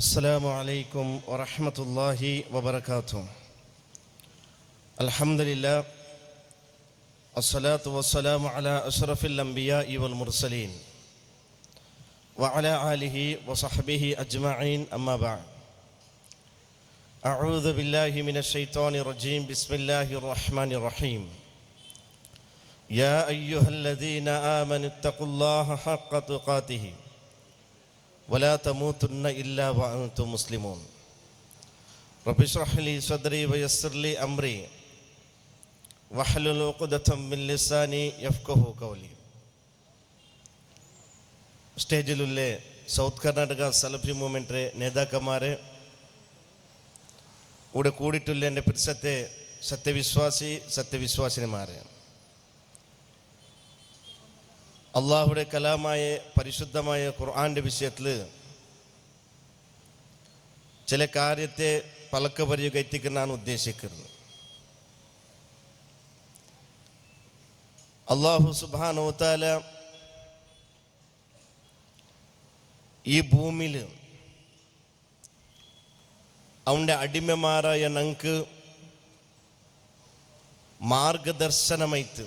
അസ്സലാമു അലൈക്കും വറഹ്മത്തുള്ളാഹി വബറകാതുഹു. അൽഹംദുലില്ലാഹ് അസ്സലാത്തു വസ്സലാമു അലാ അഷ്റഫിൽ അംബിയാഇ വൽ മുർസലീൻ വഅലാ ആലിഹി വസഹ്ബിഹി അജ്മഈൻ. അമ്മാ ബഅദ്. അഊദു ബില്ലാഹി മിനശ് ശൈത്വാനിർ റജീം. ബിസ്മില്ലാഹിർ റഹ്മാനിർ റഹീം. യാ അയ്യുഹല്ലദീന ആമനുത്തഖുല്ലാഹ ഹഖ്ക തുഖാതിഹി വലാ തമൂതുന്ന ഇല്ലാ വഅൻതും മുസ്ലിമൂൻ. റബ്ബി ഇശ്റഹ് ലി സദ്രി വയസ്സിർ ലി അംരി വഹ്ലുൽ ഉഖ്ദതം മിൻ ലിസാനി യഫ്ഖഹു ഖൗലി. സ്റ്റേജിലുള്ള സൗത്ത് കർണാടക സലഫി മൂവ്മെൻറ്റ് നേതാക്കന്മാരെ, ഇവിടെ കൂടിയിട്ടുള്ള എൻ്റെ പിരിസത്തെ സത്യവിശ്വാസിനിമാരെ, അള്ളാഹുടെ കലാമായ പരിശുദ്ധമായ ഖുർആൻ്റെ വിഷയത്തിൽ ചില കാര്യത്തെ പലക്ക പരിചയിക്കാനാണ് ഉദ്ദേശിക്കുന്നത്. അള്ളാഹു സുബ്ഹാനഹു വ തആല ഈ ഭൂമിയിൽ അവൻ്റെ അടിമമാരായ ഞങ്ങൾക്ക് മാർഗദർശനമായിട്ട്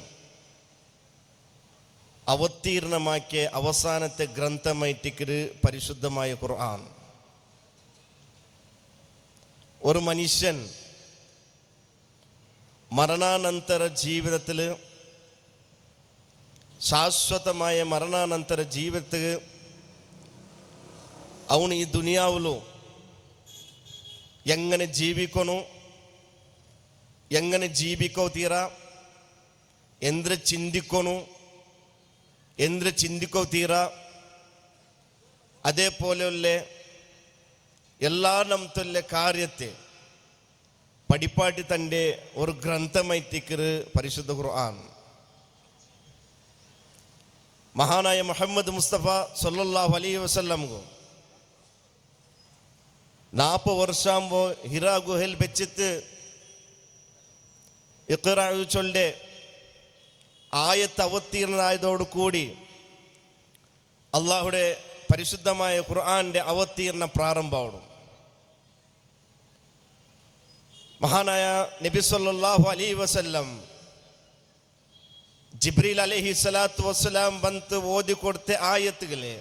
അവതീർണമാക്കിയ അവസാനത്തെ ഗ്രന്ഥമായിട്ടിക്കര് പരിശുദ്ധമായ ഖുർആൻ. ഒരു മനുഷ്യൻ മരണാനന്തര ജീവിതത്തിൽ, ശാശ്വതമായ മരണാനന്തര ജീവിതത്തിൽ അവന് ഈ ദുനിയാവിലോ എങ്ങനെ ജീവിക്കണോ, എങ്ങനെ ജീവിക്കോ തീരാ, എന്ത് ചിന്തിക്കണോ, എന്ത് ചിന്തിക്കോ തീരാ, അതേപോലെയുള്ള എല്ലാ നമ്മത്തുള്ള കാര്യത്തെ പഠിപ്പാട്ടി തൻ്റെ ഒരു ഗ്രന്ഥമായിട്ടിക്കര് പരിശുദ്ധ ഖുർആൻ. മഹാനായ മുഹമ്മദ് മുസ്തഫ സല്ലല്ലാഹു അലൈഹി വസല്ലം 40 വർഷമാകുമ്പോൾ ഹിറാ ഗുഹയിൽ വെച്ചിട്ട് ഇഖ്റാ ചൊല്ലെ ആയത്ത് അവതീർണമായതോടുകൂടി അള്ളാഹുടെ പരിശുദ്ധമായ ഖുർആന്റെ അവതീർണ പ്രാരംഭമാണ്. മഹാനായ നബി സല്ലല്ലാഹു അലൈഹി വസല്ലം ജിബ്രീൽ അലൈഹി സ്വലാത്തു വസ്സലാം വന്ന് ഓതി കൊടുത്ത ആയത്തുകളെ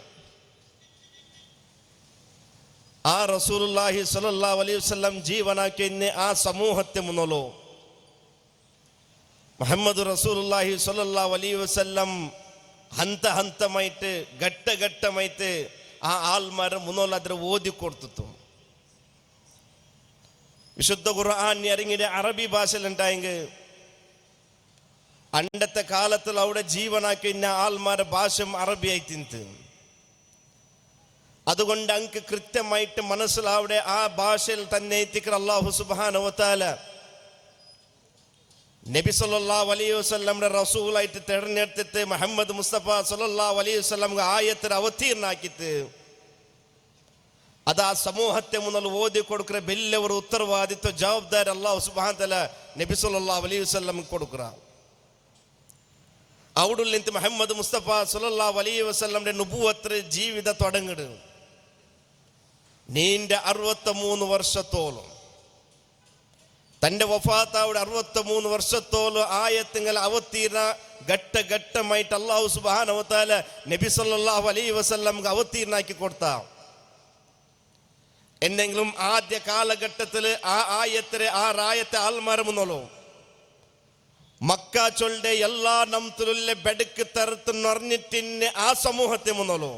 ആ റസൂലുള്ളാഹി സ്വല്ലല്ലാഹു അലൈഹി വസല്ലം ജീവനാക്കിയ ആ സമൂഹത്തെ മുന്നോലോ മുഹമ്മദ് റസൂലുള്ളാഹി സ്വല്ലല്ലാഹു അലൈഹി വസല്ലം ഹന്തമായിട്ട് ഘട്ടമായിട്ട് ആ ആൾമാരെ മുന്നോൽ അതിൽ ഓതി കൊടുത്തു. വിശുദ്ധ ഖുർആൻ ഇറങ്ങിയ അറബി ഭാഷയിലുണ്ടായെങ്കിൽ അണ്ടത്തെ കാലത്തിൽ അവിടെ ജീവനാക്കിയ ആൾമാരെ ഭാഷ അറബിയായി തിന്ത്. അതുകൊണ്ട് അങ്ങ് കൃത്യമായിട്ട് മനസ്സിലാവിടെ ആ ഭാഷയിൽ തന്നെ എത്തിക്കർ അല്ലാഹു സുബ്ഹാനഹു വ തആല നബി സല്ലല്ലാഹു അലൈഹി വസല്ലംയുടെ റസൂലായിട്ട് തിരഞ്ഞെടുത്തിട്ട് മുഹമ്മദ് മുസ്തഫ സല്ലല്ലാഹു അലൈഹി വസല്ലം ആയത്തിൽ അവതീർണാക്കിയിട്ട് അത് ആ സമൂഹത്തെ മുന്നിൽ ഓതി കൊടുക്കുന്ന വലിയ ഒരു ഉത്തരവാദിത്വ ജവാബ്ദാരി അല്ലാഹു സുബ്ഹാനഹു വ തആല നബി സല്ലല്ലാഹു അലൈഹി വസല്ലം കൊടുക്കുക. അവിടെ മുഹമ്മദ് മുസ്തഫ സല്ലല്ലാഹു അലൈഹി വസല്ലംയുടെ നുബുവത്ത് ജീവിതം തുടങ്ങിയത് നീണ്ട 63 വർഷത്തോളം, തൻ്റെ വഫാത്താവിടെ 63 വർഷത്തോളം ആയത്തുകൾ അവതീർണ ഘട്ടമായിട്ട് അല്ലാഹു സുബ്ഹാനഹു വ തആല നബി സല്ലല്ലാഹു അലൈഹി വസല്ലം അവതീർണാക്കി കൊടുത്ത. എന്തെങ്കിലും ആദ്യ കാലഘട്ടത്തിൽ ആ ആയത്തെ ആൽമാര മുന്നോലോ മക്ക ചൊല്ലെ എല്ലാ നംതുലുള്ള ബെടുക്ക് തരത്ത് നിറഞ്ഞിട്ടിന് ആ സമൂഹത്തെ മുന്നോലോ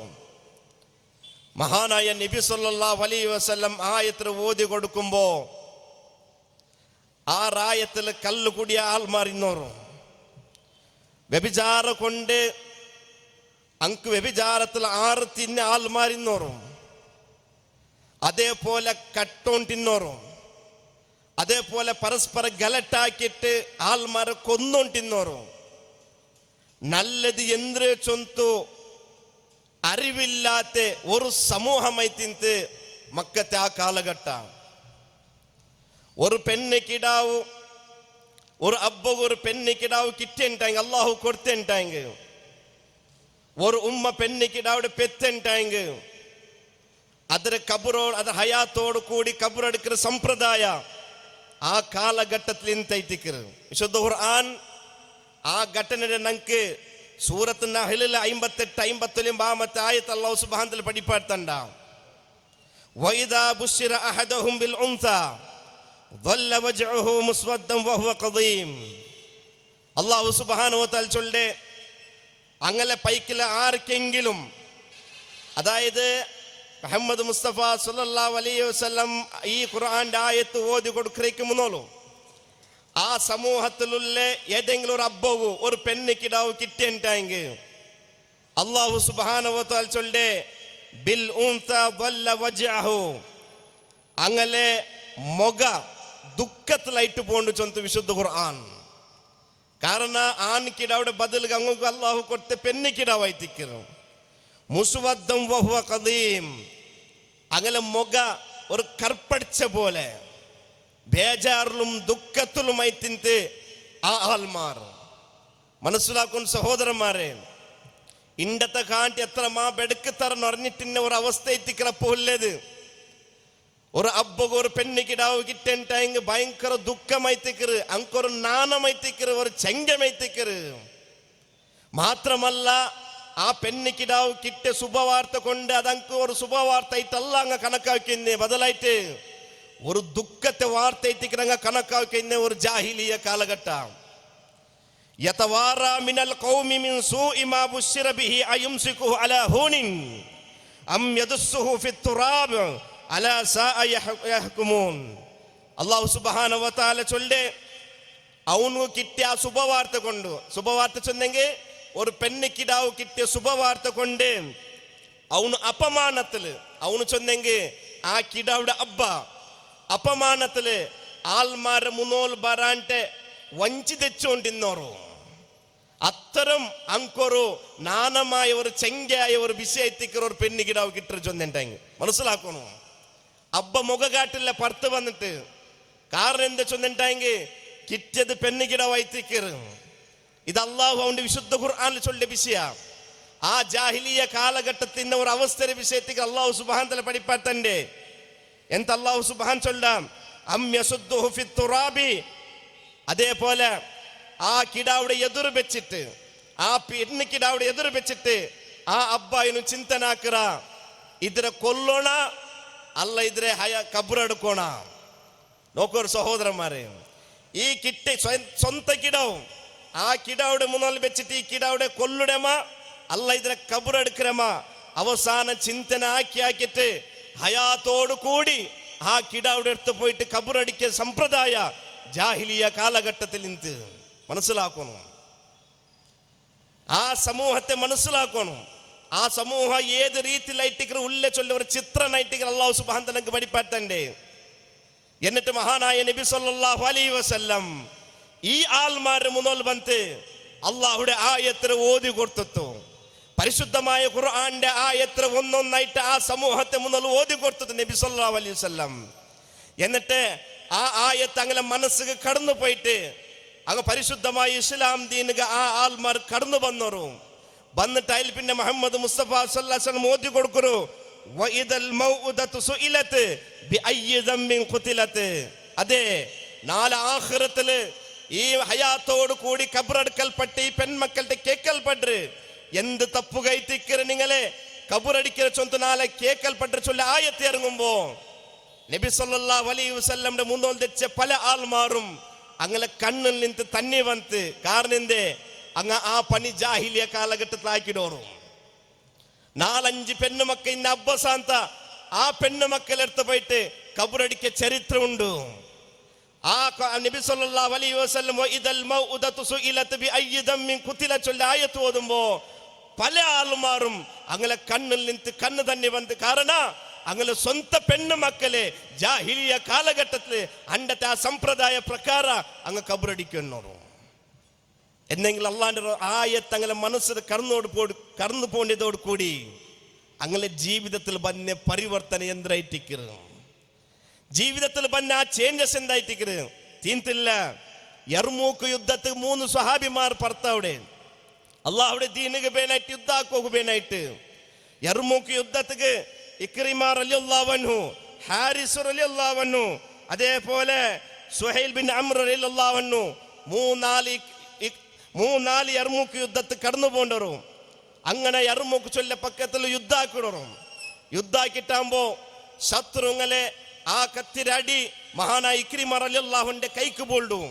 മഹാനായ നബി സല്ലല്ലാഹു അലൈഹി വസല്ലം ആയത്തിൽ ഓതി കൊടുക്കുമ്പോ ആ റായത്തിൽ കല്ലുകൂടിയ ആൾമാറിന്നോറും വ്യഭിചാര കൊണ്ട് അങ്ക് വ്യഭിചാരത്തിൽ ആറ് തിന്ന ആൾമാറിന്നോറും, അതേപോലെ കട്ടോൺ തിന്നോറും, അതേപോലെ പരസ്പര ഗലട്ടാക്കിയിട്ട് ആൾമാരെ കൊന്നോണ്ടിന്നോറും, നല്ലത് എന്ത് ചൊന്തു അറിവില്ലാത്ത ഒരു സമൂഹമായി തിന്ത് മക്കത്തെ ആ കാലഘട്ട. ഒരു പെണ്ണിക്കിടാവു ഒരു അബ്ബ ഒരു പെണ്ണിക്കിടാവു കിട്ടുണ്ടായെങ്കിൽ അള്ളാഹു കൊടുത്തുണ്ടായെങ്കിൽ, ഒരു ഉമ്മ പെണ്ണിക്കിടാവിടെ പെത്തുണ്ടായെങ്കിൽ ಅದರ ಹಯಾತೋಡು ಕೂಡಿ ಕಬರ್ ಅಡ್ಕಿற ಸಂಪ್ರದಾಯ ಆ ಕಾಲಘಟ್ಟದಲ್ಲಿ ಇಂತೈತಿಕ್ಕಿರು. ವಿಶುದ್ಧ ഖുർആൻ ആ ഘട്ടനയുടെ നമുക്ക് സൂറത്ത് നഹ്ലിൽ 58-59 ആയത്ത് അല്ലാഹു സുബ്ഹാനഹു വ തആല പഠിപ്പാടുത്തണ്ട. വഇദാ ബുശ്ശിറ അഹദഹും ബിൽ ഉൻസാ ظل وجهه مسودا وهو قضيم. അല്ലാഹു സുബ്ഹാനഹു വ തആല ചൊല്ലെ അങ്ങനെ പൈക്കിലെ ആർക്കെങ്കിലും, അതായത് മുഹമ്മദ് മുസ്തഫ സല്ലല്ലാഹു അലൈഹി വസല്ലം ഈ ഖുർആന്റെ ആയത്ത് ഓതി കൊടുക്കുന്നോളൂ, ആ സമൂഹത്തിലുള്ള ഏതെങ്കിലും ഒരു അബ്ബവു ഒരു പെണ്ണിക്കിടാവ് കിട്ടിയെങ്കിൽ അല്ലാഹു സുബ്ഹാനഹു വ തആല ചൊല്ലെ ബിൽ ഉൻസാ ظل وجهه, അങ്ങനെ മുഖ ദുഃഖത്തിലായിട്ട് പോണ്ട് ചൊന്ത് വിശുദ്ധ ഖുർആൻ. കാരണം ആൺകിടാവിടെ ബദലുക അങ്ങക്ക് അല്ലാഹു കൊടുത്ത പെണ്ണിക്കിടാവായിത്തിക്കുന്നു. മുസ്വദ്ദം വഹുവ ഖദീം, അങ്ങനെ മുഖ ഒരു കർപ്പടിച്ച പോലെ ബേജാറിലും ദുഃഖത്തിലുമായി തിന്ത് ആ ആൾമാർ. മനസ്സിലാക്കുന്ന സഹോദരന്മാരെ, ഇണ്ടത്തെ കാട്ടി എത്ര മാ ബെടുക്കത്തറന്ന് അറിഞ്ഞിട്ടിന്ന ഒരു അവസ്ഥ എത്തിக்கிறപ്പോല്ലത്. ഒരു അബ്ബക്ക് ഒരു പെണ്ണിക്കിടാവ് കിട്ടേണ്ടെങ്കിൽ ഭയങ്കര ദുഃഖമായിത്തിക്കറ്, അങ്കൊരു നാണമായിത്തിക്കറ്, ഒരു ചെങ്കമായിത്തിക്കറ്. മാത്രമല്ല ആ പെണ്ണിക്കിടാവ് കിട്ടിയ ശുഭവാർത്ത കൊണ്ട് അതങ്ക് ഒരു ശുഭവാർത്ത ആയിട്ടല്ല അങ്ങ് കണക്കാക്കുന്നേ, ബദലായിട്ട് ഒരു ദുഃഖത്തെ വാർത്ത എത്തിക്കുന്ന അങ്ങ് കണക്കാക്കുന്ന ഒരു ജാഹിലിയ കാലഘട്ടം. യതവാറാ മിനൽ ഖൗമി മിൻ സൂഇ മാ ബുശ്ശിറ ബിഹി അയുംസികുഹു അലാ ഹൂനിൻ അം യദസ്സുഹു ഫിത്തുറാബ് അലാ സാഅ യഹ്കുമൂൻ. അല്ലാഹു സുബ്ഹാനഹു വ തആല ചൊല്ലെ അവനു കിട്ടിയ ശുഭവാർത്ത കൊണ്ട്, ശുഭവാർത്ത ചൊന്നെങ്കിൽ ഒരു പെണ്ണിക്കിടാവ് കിട്ടിയ ശുഭവാർത്ത കൊണ്ട് അവന് അപമാനത്തില്, അവന് ചൊന്നെങ്കിൽ ആ കിടാവിടെ അബ്ബ അപമാനത്തില് ആൾമാരെ മുന്നോൽ ബറാൻറ്റെ വഞ്ചി തെച്ചുകൊണ്ടിന്നോറു. അത്തരം അങ്കൊരു നാണമായ ഒരു ചെങ്കയായ ഒരു വിഷയത്തിക്കർ ഒരു പെണ്ണിക്കിടാവ് കിട്ടൊരു ചൊന്നുണ്ടെങ്കിൽ മനസ്സിലാക്കണു. അബ്ബ മുഖകാട്ടില്ല പുറത്ത് വന്നിട്ട്, കാരണം എന്താ ചൊന്നുണ്ടെങ്കിൽ കിട്ടിയത് പെണ്ണിക്കിടാവായിത്തിക്കറ്. ഇത് അല്ലാഹു അവന്റെ വിശുദ്ധ ഖുർആനിൽ ചൊല്ലിയ വിഷയ. ആ ജാഹിലിയ കാലഘട്ടത്തിന്റെ ഒരു അവസ്ഥയുടെ വിഷയത്തേക്ക് അല്ലാഹു സുബ്ഹാനഹു വ തആല പഠിപ്പാത്തന്റെ എന്ത് അല്ലാഹു സുബ്ഹാനഹു ചൊല്ലാം അം യസുദ്ദുഹു ഫിത്തുറാബി. അതേപോലെ ആ കിടാവിടെ എതിർ വെച്ചിട്ട്, ആ പെണ്ണിക്കിടാവിടെ എതിർ വെച്ചിട്ട് ആ അബ്ബായിനും ചിന്തനാക്കറ, ഇതിനെ കൊല്ലണ അല്ല ഇതിനെ കബറെടുക്കണ. നോക്കൊരു സഹോദരന്മാരെ, ഈ കിട്ടി സ്വന്തം കിടാവും ആ കിടാവിടെ മുന്നിൽ വെച്ചിട്ട് ഈ കിടാവിടെ കൊല്ലുടമ അല്ല ഇതിനെ കബറെടുക്കരമ അവസാന ചിന്തന ആക്കിയിട്ട് ഹയാത്തോടു കൂടി ആ കിടാവിടെ എടുത്ത് പോയിട്ട് കബറടിക്കുക സമ്പ്രദായ ജാഹിലിയ കാലഘട്ടത്തിൽ നിന്ന് മനസ്സിലാക്കണം. ആ സമൂഹത്തെ മനസ്സിലാക്കണം. ആ സമൂഹം ഏത് രീതിയിലായിട്ടിക്കർ ഉള്ള ചൊല്ല ഒരു ചിത്രനായിട്ടിക്കർ അല്ലാഹു സുബ്ഹാനഹു വ തആല പഠിപ്പാത്തണ്ടേ. എന്നിട്ട് മഹാനായ നബി സല്ലല്ലാഹു അലൈഹി വസല്ലം ഈ ആൾമാരുടെ മുന്നോൽ വന്ന് അള്ളാഹുടെ ആയത്ത് ഓതി കൊടുത്തു. പരിശുദ്ധമായ ഖുർആന്റെ ആയത്ത് ഒന്നൊന്നായിട്ട് ആ സമൂഹത്തെ മുന്നോൽ ഓതി കൊടുത്തു നബി സല്ലല്ലാഹു അലൈഹി വസല്ലം. എന്നിട്ട് ആ ആയത്ത് അങ്ങനെ മനസ്സിൽ കടന്നു പോയിട്ട് അങ്ങ് പരിശുദ്ധമായ ഇസ്ലാം ദീനുക ആ ആൾമാർ കടന്നു വന്നോറു. വന്നിട്ട് അതിൽ പിന്നെ മുഹമ്മദ് മുസ്തഫ സല്ലല്ലാഹു അലൈഹി വസല്ലം ഓതി കൊടുക്കറു വഇദൽ മൗഉദതു സുഇലത് ബിഅയ്യി ദംബിൻ ഖുതിലത്. അതെ, നാളെ ആഖിറത്തില് ഈ ഹയാത്തോട് കൂടി കബറടുക്കൽപ്പെട്ട് ഈ പെൺമക്കളുടെ കേക്കൽപ്പെട്ട് എന്ത് തപ്പുകയറ്റിക്കറ് നിങ്ങളെ കബറടിക്കറ ചൊന്ത് നാളെ കേക്കൽപ്പെട്ട് ചൊല്ല ആയത്ത് ഇറങ്ങുമ്പോ നബി സല്ലല്ലാഹു അലൈഹി വസല്ലംയുടെ മുന്നോൽ വെച്ച പല ആൾമാരും അങ്ങനെ കണ്ണിൽ നിന്ന് തന്നെ വന്ന്. കാരണം എന്തേ അങ്ങ് ആ പണി ജാഹിലിയ കാലഘട്ടത്തിലാക്കിടോറും. 4-5 പെണ്ണുമക്ക ഇന്ന അബ്ബസാന്ത ആ പെണ്ണുമക്കളെടുത്ത് പോയിട്ട് കബറടിക്ക ചരിത്രമുണ്ട്. ആ നബി സല്ലല്ലാഹു അലൈഹി വസല്ലം വഇദൽ മൗഉദതു സുഇലത് ബിഅയ്യി ദംബിൻ ഖുതിലത് ചൊല്ല ആയത്ത് ഓതുമ്പോ പല ആൾമാരും അങ്ങനെ കണ്ണിൽ നിന്ന് കണ്ണ് തന്നെ വന്ന്. കാരണം അങ്ങനെ സ്വന്തം പെണ്ണുമക്കളെ ജാഹിലിയ കാലഘട്ടത്തില് അണ്ടത്തെ ആ സമ്പ്രദായ പ്രകാര അങ്ങ് കബറടിക്കുന്നു. എന്നെങ്കിൽ അള്ളാന്റെ ആയത്ത് അങ്ങനെ മനസ്സിൽ കടന്നു പോണ്ടതോട് കൂടി അങ്ങനെ ജീവിതത്തിൽ വന്ന പരിവർത്തന എന്തായിട്ടിക്കറ്, ജീവിതത്തിൽ വന്ന ആ ചേഞ്ചസ് എന്തായിട്ടിക്കറ് തീന്തില്ല. യർമൂക്ക് യുദ്ധത്തിൽ 3 സ്വഹാബിമാർ പുറത്തവിടെ അള്ളാഹുടെ ദീനുക പേനായിട്ട് യുദ്ധാക്കോക്ക് പേനായിട്ട് യർമൂക്ക് യുദ്ധത്തിക്ക് ഇക്രിമ റളിയല്ലാഹു അൻഹു, ഹാരിസ് റളിയല്ലാഹു അൻഹു, അതേപോലെ സുഹൈൽ ബിൻ അംർ റളിയല്ലാഹു അൻഹു, മൂന്നാല് യർമൂക്ക് യുദ്ധത്തിൽ കടന്നു പോണ്ടവരും. അങ്ങനെ യർമൂക്ക് ചൊല്ല പക്കത്തിൽ യുദ്ധാക്കിടറും. യുദ്ധാക്കിട്ടാകുമ്പോ ശത്രുങ്ങളെ ആ കത്തിരടി മഹാനായ ഇക്രിമ റളിയല്ലാഹുവിന്റെ കൈക്ക് പോൾഡും.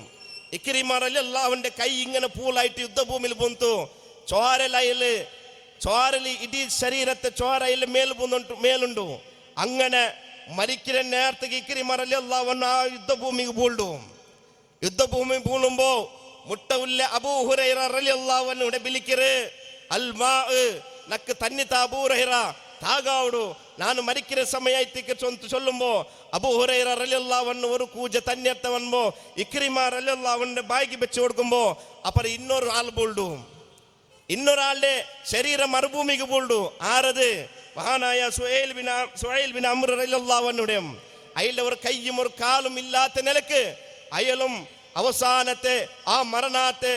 ഇക്രിമ റളിയല്ലാഹുവിന്റെ കൈ ഇങ്ങനെ പൂളായിട്ട് യുദ്ധഭൂമിയിൽ പോന്തു. ചോരല് ഇടീ ശരീരത്തെ ചോരയിൽ മേലുണ്ടു. അങ്ങനെ മരിക്കുന്ന നേരത്തെ ഇക്രിമ റളിയല്ലാഹു ആ യുദ്ധഭൂമിക്ക് പോൾഡു. യുദ്ധഭൂമി പൂളുമ്പോ മുട്ടവുല്ല അബൂ ഹുറൈറ റളിയല്ലാഹു അൻഹു വിളിക്കറ്, അൽ മാ നക്ക് തന്നിത്ത അബൂ ഹുറൈറ താകാവുಡು, ನಾನು ಮರಿಕಿರ ಸಮಯ ಐತಿಕ್ಕೆ ಚೊಲ್ಲುಂಬೋ ಅಬೂ ಹುರೈರ ರಲಿಯಲ್ಲಾಹು ಅನ್ಹು ഒരു കൂജ തന്നെത്ത വന്നോ ഇക്രിമ റളിയല്ലാഹു അൻഹു ബായിക്ക് വെച്ച് കൊടുക്കുമ്പോ അപ്പർ ഇന്നൊരു ആൾ ബോൾഡു. ഇന്നൊരാളുടെ ശരീരം മരുഭൂമിക്ക് ബോൾഡു. ആരത്? മഹാനായ സുഹൈൽ ബിൻ അംർ റളിയല്ലാഹു അൻഹുടെ അയാളുടെ ഒരു കൈയും ഒരു കാലും ഇല്ലാത്ത നിലക്ക് അയാളും അവസാനത്തെ ആ മരണത്തെ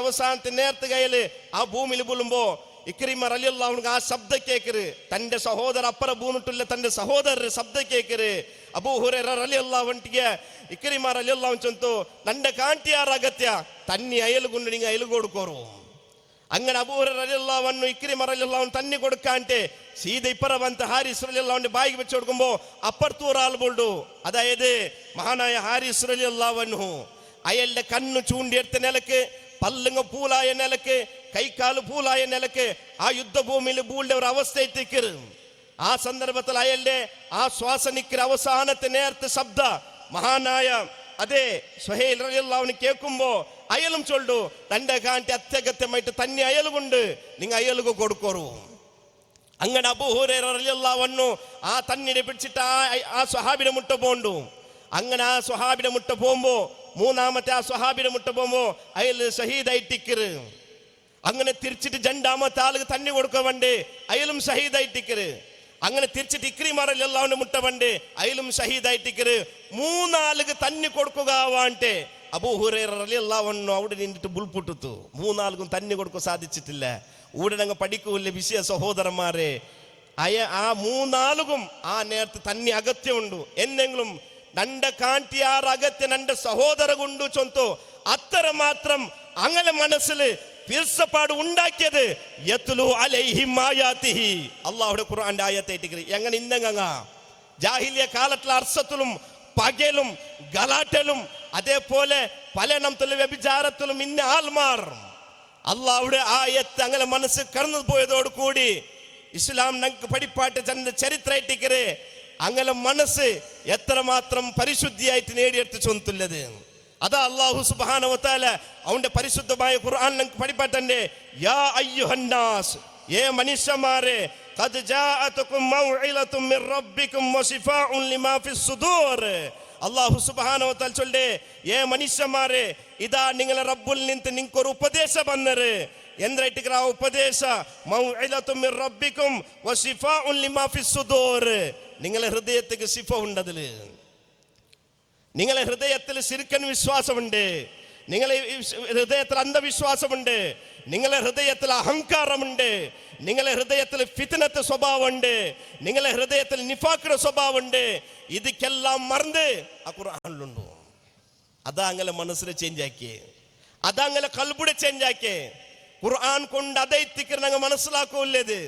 അവസാനത്തെ നേരത്തെ കയ്യില് ആ ഭൂമിയിൽ ബോളുമ്പോ ഇക്രിമ റളിയല്ലാഹു അൻഹു ആ ശബ്ദ കേക്കര്. തന്റെ സഹോദര അപ്പുറ ഭൂമിട്ടുള്ള തന്റെ സഹോദരർ ശബ്ദ കേക്കര്. അബൂ ഹുറൈറ റളിയല്ലാഹു അൻഹുಗೆ ഇക്രിമ റളിയല്ലാഹു അൻഹು ചൊಂತು ನಂಡ ಕಾಂಟಿಯಾರ ಅಗತ್ಯ ತನ್ನಿ ಅಯಲುಗೊಂಡು ನಿಂಗೆ ಅಯಲು കൊടുക്കോರು. അങ്ങനെ അബൂ ഹുറൈറ റളിയല്ലാഹു അൻഹു ഇക്രിമ റളിയല്ലാഹു അൻഹു തന്നി കൊടുക്കാante സീദ ഇപ്പറ വന്ന ഹാരിസ് റളിയല്ലാഹു അൻഹു ബായിക്ക് വെച്ച് കൊടുക്കുമ്പോ അപ്പുറത്ത് ഒരാൾ ബോൾഡു. അതായത് മഹാനായ ഹാരിസ് റളിയല്ലാഹു അൻഹു അയാളുടെ കണ്ണു ചൂണ്ടിയെടുത്ത നിലക്ക്, പല്ലുങ്ങ പൂലായ നിലക്ക്, കൈക്കാല് പൂലായ നിലക്ക് ആ യുദ്ധഭൂമിയിൽ ബൂളിന്റെ ഒരു അവസ്ഥ എത്തിക്കരുത്. ആ സന്ദർഭത്തിൽ അയാളുടെ ആ ശ്വാസ നിക്കര അവസാനത്തെ നേരത്തെ ശബ്ദ മഹാനായ അതെ സുഹൈൽ റളിയല്ലാഹു അൻഹു കേൾക്കുമ്പോ അയലും ചൊല്ലു, തന്റെ കാണ്ടി അത്യഗത്യമായിട്ട് തന്നെ അയലുകൊണ്ട് നിങ്ങൾ അയലുക കൊടുക്കോറു. അങ്ങനെ അബൂ ഹുറൈറ റളിയല്ലാഹു അൻഹു ആ തന്നിനെ പിടിച്ചിട്ട് ആ സ്വഹാബിയുടെ മുട്ട പോണ്ടു. അങ്ങനെ ആ സ്വഹാബിയുടെ മുട്ട പോകുമ്പോ മൂന്നാമത്തെ ആ സ്വഹാബിയുടെ മുട്ട പോകുമ്പോ അയാൾ ഷഹീദായിട്ടിക്കര്. അങ്ങനെ തിരിച്ചിട്ട് രണ്ടാമത്തെ ആൾക്ക് തന്നെ കൊടുക്ക വണ്ടേ അയാളും ഷഹീദായിട്ടിക്കര്. അങ്ങനെ തിരിച്ചിട്ട് ഇക്രിമ റളിയല്ലാഹു അൻഹു മുട്ട വണ്ടേ അയാളും ഷഹീദായിട്ടിക്കര്. മൂന്നാൾക്ക് തന്നെ കൊടുക്കുക വാണ്ടേ അബൂ ഹുറൈറ റളിയല്ലാഹു അൻഹു അവിടെ നിന്നിട്ട് ബുൾപുട്ടുത്തു. മൂന്നാൾക്കും തന്നെ കൊടുക്കാൻ സാധിച്ചിട്ടില്ല. ഊടനങ്ങ് പഠിക്കൂല്ലേ വിഷയ സഹോദരന്മാരെ, ആ മൂന്നാളും ആ നേരത്തെ തന്നെ അഗത്യമുണ്ട്. എന്തെങ്കിലും നന്റെ കാണ്ടിയാർ അകത്തെ നന്റെ സഹോദര കൊണ്ടു ചൊന്തു അത്ര മാത്രം അങ്ങനെ മനസ്സിൽ തീർച്ചപ്പാട് ഉണ്ടാക്കിയത് യത്ലു അലൈഹിം ആയാതിഹി അല്ലാഹുവിന്റെ ഖുർആന്റെ ആയത്തേറ്റിക്കറി. എങ്ങനെ ഇന്നങ്ങ ജാഹിലിയ കാലത്തിലെ അർസത്തിലും പകലും ഗലാട്ടലും അതേപോലെ പലനത്തിലും വ്യഭിചാരത്തിലും ഇന്ന ആൾമാർ അല്ലാഹുവിന്റെ ആയത്ത് അങ്ങനെ മനസ്സ് കടന്നു പോയതോട് കൂടി ഇസ്ലാം ഞങ്ങൾക്ക് പഠിപ്പാട്ട് ചരിത്രമായിട്ടിക്കറ് അങ്ങനെ മനസ്സ് എത്രമാത്രം പരിശുദ്ധിയായിട്ട് നേടിയെടുത്ത് ചൊന്നുള്ളത്. അതാ അല്ലാഹു സുബ്ഹാനഹു വ തആല അവന്റെ പരിശുദ്ധമായ ഖുർആൻ ഞങ്ങൾക്ക് പഠിപ്പാട്ടന്റെ യാ അയ്യുഹന്നാസ്, ഏ മനുഷ്യന്മാരെ, ഖദ് ജാഅതുകും മൗഇലതും മിർ റബ്ബികും വശിഫാഉൻ ലിമാ ഫിസ് സുദൂർ. അല്ലാഹു സുബ്ഹാനഹു വ തആല ചൊല്ലേ, ഏ മനുഷ്യന്മാരെ, ഇതാ നിങ്ങളെ റബ്ബുൽ നിന്ന് നിങ്ങൾക്കൊരു ഉപദേശം വന്നത്. എന്തായിട്ട് ആ ഉപദേശ മൗഇലതും മിർ റബ്ബികും വശിഫാഉൻ ലിമാ ഫിസ് സുദൂർ. നിങ്ങളെ ഹൃദയത്തിക്ക് ശിഫ ഉണ്ടതില്, നിങ്ങളെ ഹൃദയത്തിൽ ശിർക്കൻ വിശ്വാസമുണ്ട്, നിങ്ങളെ ഹൃദയത്തിൽ അന്ധവിശ്വാസമുണ്ട്, നിങ്ങളെ ഹൃദയത്തിൽ അഹങ്കാരമുണ്ട്, നിങ്ങളെ ഹൃദയത്തിൽ ഫിത്നത്തെ സ്വഭാവമുണ്ട്, നിങ്ങളെ ഹൃദയത്തിൽ നിഫാക്കിന്റെ സ്വഭാവമുണ്ട്. ഇതൊക്കെല്ലാം മറന്ന് ആ ഖുർആനിലുണ്ട്. അതാ അങ്ങനെ മനസ്സിൽ ചേഞ്ച് ആക്കിയേ, അതാ അങ്ങനെ കൽബുടെ ചേഞ്ച് ആക്കിയേ. ഖുർആൻ കൊണ്ട് അതൈത്തിക്കർ ഞങ്ങൾ മനസ്സിലാക്കൂല്ലത്.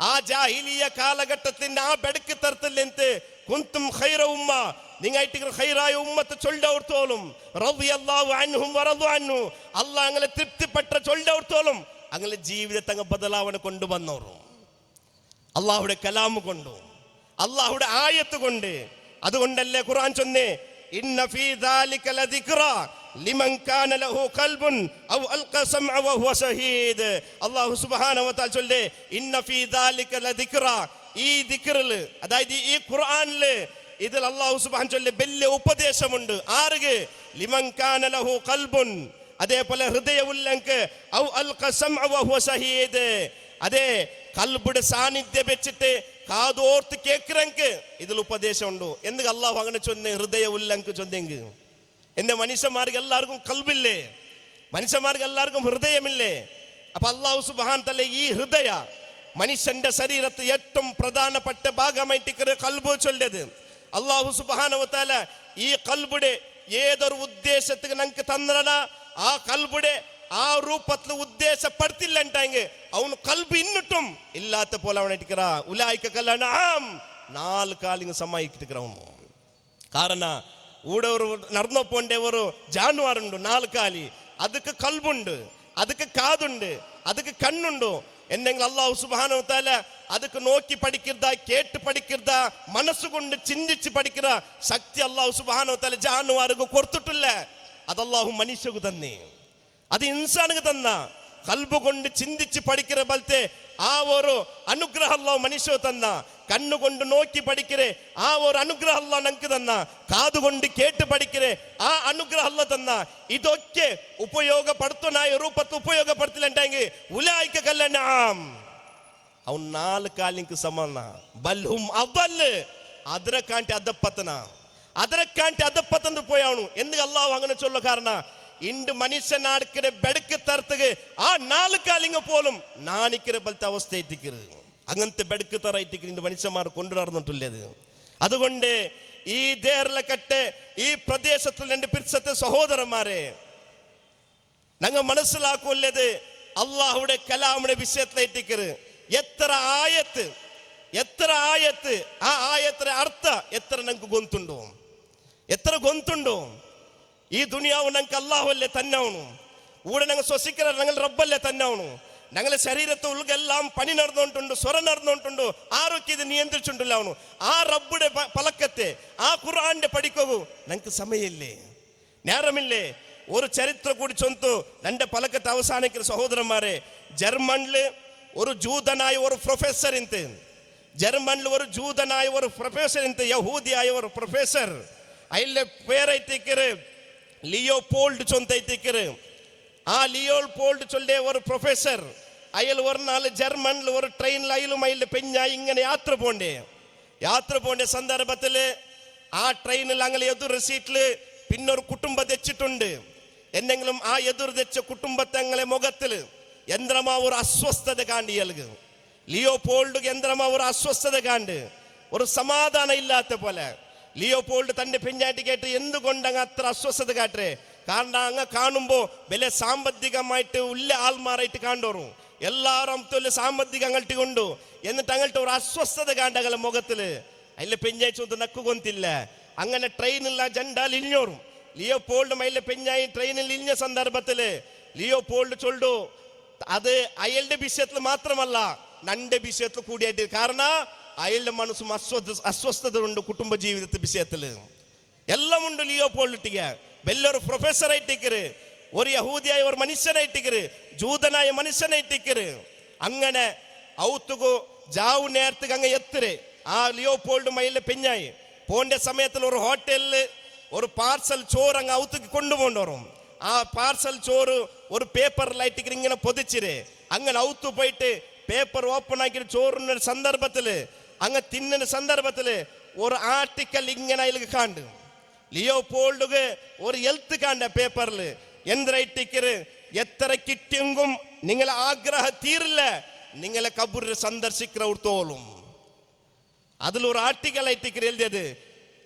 ആ ജാഹിലിയ കാലഘട്ടത്തിന്റെ ആ ബെടുക്ക് തരത്തില്ലെന്ത് കുന്തും ഖൈറ ഉമ്മ, നിങ്ങായിട്ട് ഖൈറായ ഉമ്മത്ത് ചൊല്ലവർത്തോളും റളിയല്ലാഹു അൻഹും വറദു അൻഹു, അല്ലാഹ് അങ്ങനെ തൃപ്തിപ്പെട്ട ചൊല്ലവർത്തോളും അങ്ങനെ ജീവിതത്തെ അങ്ങ് ബദലാവണ കൊണ്ടുവന്നോറും അള്ളാഹുടെ കലാമ് കൊണ്ടു, അള്ളാഹുടെ ആയത്ത് കൊണ്ട്. അതുകൊണ്ടല്ലേ ഖുർആൻ ചൊന്നേ, ഇന്ന ഫീ ദാലിക ലദിക്റ ലിമൻ കാന ലഹു ഖൽബുൻ ഔ അൽഖ സമഅ വഹുവ ശഹീദ്. അല്ലാഹു സുബ്ഹാനഹു വ തആല ചൊല്ലേ, ഇന്ന ഫീ ദാലിക ലദിക്റ, ഈ ദിക്റിൽ അതായത് ഈ ഖുർആനിൽ ഇതിൽ അല്ലാഹു സുബ്ഹാനഹു ചൊല്ലേ വലിയ ഉപദേശമുണ്ട്. ആർക്ക്? ലിമൻ കാന ലഹു ഖൽബുൻ, അതേപോലെ ഹൃദയമുള്ളവർക്ക്, ഔ അൽഖ സമഅ വഹുവ ശഹീദ്, അതേ കൽബുടെ സാന്നിധ്യം വെച്ചിട്ട് കാതോർത്ത് കേൾക്കറെങ്കിൽ ഇതിൽ ഉപദേശമുണ്ടോ എന്ന് അല്ലാഹു അങ്ങനെ ചൊന്നെ. ഹൃദയമുള്ളവർക്ക് ചൊന്നെങ്കിൽ എന്റെ മനുഷ്യന്മാർക്ക് എല്ലാവർക്കും കൽബില്ലേ, മനുഷ്യന്മാർക്ക് എല്ലാവർക്കും ഹൃദയമില്ലേ. അപ്പൊ അല്ലാഹു സുബ്ഹാനഹു തആല ഈ ഹൃദയ മനുഷ്യന്റെ ശരീരത്തിൽ ഏറ്റവും പ്രധാനപ്പെട്ട ഭാഗമായിട്ട് കൽബ് ചൊല്ലത്. അല്ലാഹു സുബ്ഹാനഹു വ തആല ഈ കൽബുടെ ഏതൊരു ഉദ്ദേശത്തിന് നമുക്ക് തന്നട ആ കൽബുടെ ആ രൂപത്തിൽ ഉദ്ദേശപ്പെടുത്തില്ലെങ്കിൽ അവന് കൽബ് ഇന്നിട്ടും ഇല്ലാത്ത പോലെ അവനായിട്ടിക്കറ ഉലായിക്ക കല്ലനാം 4 കാലിങ് സമ്മതിക്കിട്ടിക്കറവನು. കാരണ ഊടെ ഒരു നടന്നു പോണ്ട ഒരു ജാനുവാറുണ്ട് 4 കാലി. ಅದಕ್ಕೆ ಕಲ್ಬುಂಡು, ಅದಕ್ಕೆ ಕಾದುಂಡು, ಅದಕ್ಕೆ ಕಣ್ಣುಂಡು. എന്തെങ്കിലും അല്ലാഹു സുബ്ഹാനഹു വ തആല ಅದಕ್ಕೆ നോക്കി പഠിக்கிறದ, കേട്ട് പഠിக்கிறದ, മനസ്സുകൊണ്ട് ചിന്തിച്ച് പഠിക്കുന്ന ശക്തി അല്ലാഹു സുബ്ഹാനഹു വ തആല ജാനുവാർക്ക് കൊടുത്തിട്ടില്ല. അത് അല്ലാഹു മനുഷ്യക്ക് തന്നെ, അത് ഇൻസാനിക്ക് തന്ന. കൽബ് കൊണ്ട് ചിന്തിച്ച് പഠിക്കുന്ന പോലത്തെ ആ ഒരു അനുഗ്രഹം അല്ലാഹു മനുഷ്യ തന്ന. കണ്ണുകൊണ്ട് നോക്കി പഠിക്കരെ ആ ഒരു അനുഗ്രഹം അല്ലാഹു നമുക്ക് തന്ന. കാതുകൊണ്ട് കേട്ട് പഠിക്കരെ ആ അനുഗ്രഹം അല്ലാഹു തന്ന. ഇതൊക്കെ ഉപയോഗപ്പെടുത്തുന്നായ രൂപത്തിൽ ഉപയോഗപ്പെടുത്തില്ലെങ്കിൽ ഉലായിക കല്ലനാം അവൻ 4 കാലിക്ക് സമാന ബൽഹും അവല് അതിരക്കാണ്ടി അതപ്പത്തന അതിരക്കാണ്ടി അതപ്പത്തന്ന് പോയാണു എന്ന് അല്ലാഹു അങ്ങനെ ചൊല്ല. കാരണം ഇണ്ട് മനുഷ്യനാടുക്കിടെ ബെടുക്ക് തരത്തുക ആ 4 കാലിങ്ങ പോലും നാണിക്കിற ബലത്തെ അവസ്ഥ എത്തിക്കരുത്. അങ്ങനത്തെ ബെടുക്ക് തറയിട്ടിക്ക് ഇന്ന് മനുഷ്യന്മാർ കൊണ്ടു നടന്നിട്ടുള്ളത്. അതുകൊണ്ട് ഈ ദേർലക്കട്ടെ ഈ പ്രദേശത്തിൽ എൻ്റെ പിരിച്ചത്തെ സഹോദരന്മാരെ ഞങ്ങൾ മനസ്സിലാക്കുള്ളത് അള്ളാഹുടെ കലാമുടെ വിഷയത്തിലെത്തിക്കരുത്. എത്ര ആയത്ത് ആ ആയത്തിന്റെ അർത്ഥ എത്ര ഞങ്ങൾക്ക് ഗൊന്തുണ്ടോ, എത്ര ഗൊന്തുണ്ടോ. ഈ ദുനിയാവ് ഞങ്ങൾക്ക് അല്ലാഹുവല്ലേ തന്നവണു. ഊടെ ഞങ്ങൾ ശ്വസിക്കുന്ന ഞങ്ങൾ റബ്ബല്ലേ തന്നവണു. ഞങ്ങളുടെ ശരീരത്തെ ഉൾಗೆല്ലാം പണി നടന്നുകൊണ്ടുണ്ട്, സ്വരം നടന്നുകൊണ്ടുണ്ട്, ആരോഗ്യം ഇത് നിയന്ത്രിച്ചുണ്ടല്ലോ അവನು. ആ റബ്ബുടെ പലക്കത്തെ ആ ഖുർആന്റെ പഠിക്കൂ ഞങ്ങൾക്ക് സമയമില്ലേ, നേരമില്ലേ. ഒരു ചരിത്രം കൂടി ചൊന്തു എൻ്റെ പലക്കത്തെ അവസാനിക്കുന്ന സഹോദരന്മാരെ. ജർമ്മനില് ഒരു ജൂതനായ ഒരു പ്രൊഫസർ ಇಂತೆ, ജർമ്മനിൽ ഒരു ജൂതനായ ഒരു പ്രൊഫസർ ಇಂತೆ, യഹൂദിയായ ഒരു പ്രൊഫസർ. അതിലെ പേരൈത്തിക്കര് ലിയോപോൾഡ് ചൊന്തൈത്തിക്കര്. ആ ലിയോപോൾഡ് ചൊല്ലിയ ഒരു പ്രൊഫസർ അയാൾ ഒരു നാല് ജർമ്മനിൽ ഒരു ട്രെയിനിൽ അയലും അയാളുടെ പെഞ്ഞായി ഇങ്ങനെ യാത്ര പോണ്ട സന്ദർഭത്തില് ആ ട്രെയിനിൽ അങ്ങനെ എതിർ സീറ്റില് പിന്നൊരു കുടുംബം തെച്ചിട്ടുണ്ട്. എന്തെങ്കിലും ആ എതിർ തെച്ച കുടുംബത്തങ്ങളെ മുഖത്തില് യന്ത്രമാ ഒരു അസ്വസ്ഥത കാണ്ടി ഇയാൾക്ക്. ലിയോപോൾഡ് യന്ത്രമാ ഒരു അസ്വസ്ഥത കാണ്ട് ഒരു സമാധാനം ഇല്ലാത്ത പോലെ. ലിയോപോൾഡ് തന്റെ പെഞ്ഞായിട്ട് കേട്ട് എന്തുകൊണ്ട് അങ്ങ് അത്ര അസ്വസ്ഥത കാട്ടേ? കാരണം അങ്ങ് കാണുമ്പോ വലിയ സാമ്പത്തികമായിട്ട് ഉള്ള ആൾമാരായിട്ട് കണ്ടോറും എല്ലാവരും തൊല്ല സാമ്പത്തികം അങ്ങോട്ട് കൊണ്ടു. എന്നിട്ട് അങ്ങോട്ട് ഒരു അസ്വസ്ഥത കാണ്ടകളെ മുഖത്തില്. അതിലെ പെഞ്ഞാഴ്ച നക്കു കൊന്തില്ല. അങ്ങനെ ട്രെയിനില്ല ജണ്ടാൽ ഇഞ്ഞോറും. ലിയോപോൾഡും അതിലെ പെഞ്ഞായി ട്രെയിനിൽ ഇഞ്ഞ സന്ദർഭത്തില് ലിയോപോൾഡ് ചൊല്ലു അത് അയാളുടെ വിഷയത്തിൽ മാത്രമല്ല നന്റെ വിഷയത്തിൽ കൂടിയായിട്ട്. കാരണം അയാളുടെ മനസ്സും അസ്വസ്ഥത ഉണ്ട് കുടുംബ ജീവിതത്തെ വിഷയത്തില് എല്ലാം ഉണ്ട്. ലിയോപോൾഡിട്ടിക്ക വലിയൊരു പ്രൊഫസർ ആയിട്ടിക്കര്, ഒരു യഹൂദിയായ ഒരു മനുഷ്യനായിട്ടിക്കര്, ജൂതനായ മനുഷ്യനായിട്ടിക്കര്. അങ്ങനെ ഔത്തുകു ജാവു നേരത്തേക്ക് അങ്ങ് എത്തര്. ആ ലിയോപോൾഡും അയാളുടെ പെഞ്ഞായി പോണ്ട സമയത്തിൽ ഒരു ഹോട്ടലില് ഒരു പാർസൽ ചോറ് അങ്ങ് ഔത്തുക്ക് കൊണ്ടുപോകണ്ടോറും. ആ പാർസൽ ചോറ് ഒരു പേപ്പറിലായിട്ട് ഇങ്ങനെ പൊതിച്ചിര്. അങ്ങനെ ഔത്തു പോയിട്ട് പേപ്പർ ഓപ്പൺ ആക്കി ചോറിന് സന്ദർഭത്തില് അങ്ങ് തിന്നുന്ന സന്ദർഭത്തില് ഒരു ആർട്ടിക്കൽ ഇങ്ങനെ അതിൽ കാണ്ട്. ലിയോപോൾഡ് ഒരു എഴുത്ത് കാണ്ട പേപ്പറില് എന്തായിട്ടിക്കര് എത്ര കിട്ടിയെങ്കും നിങ്ങളെ ആഗ്രഹം തീരില്ല, നിങ്ങളെ കബൂരിൽ സന്ദർശിക്കുന്നവർത്തോളും. അതിലൊരു ആർട്ടിക്കൽ ആയിട്ടിക്കര് എഴുതിയത്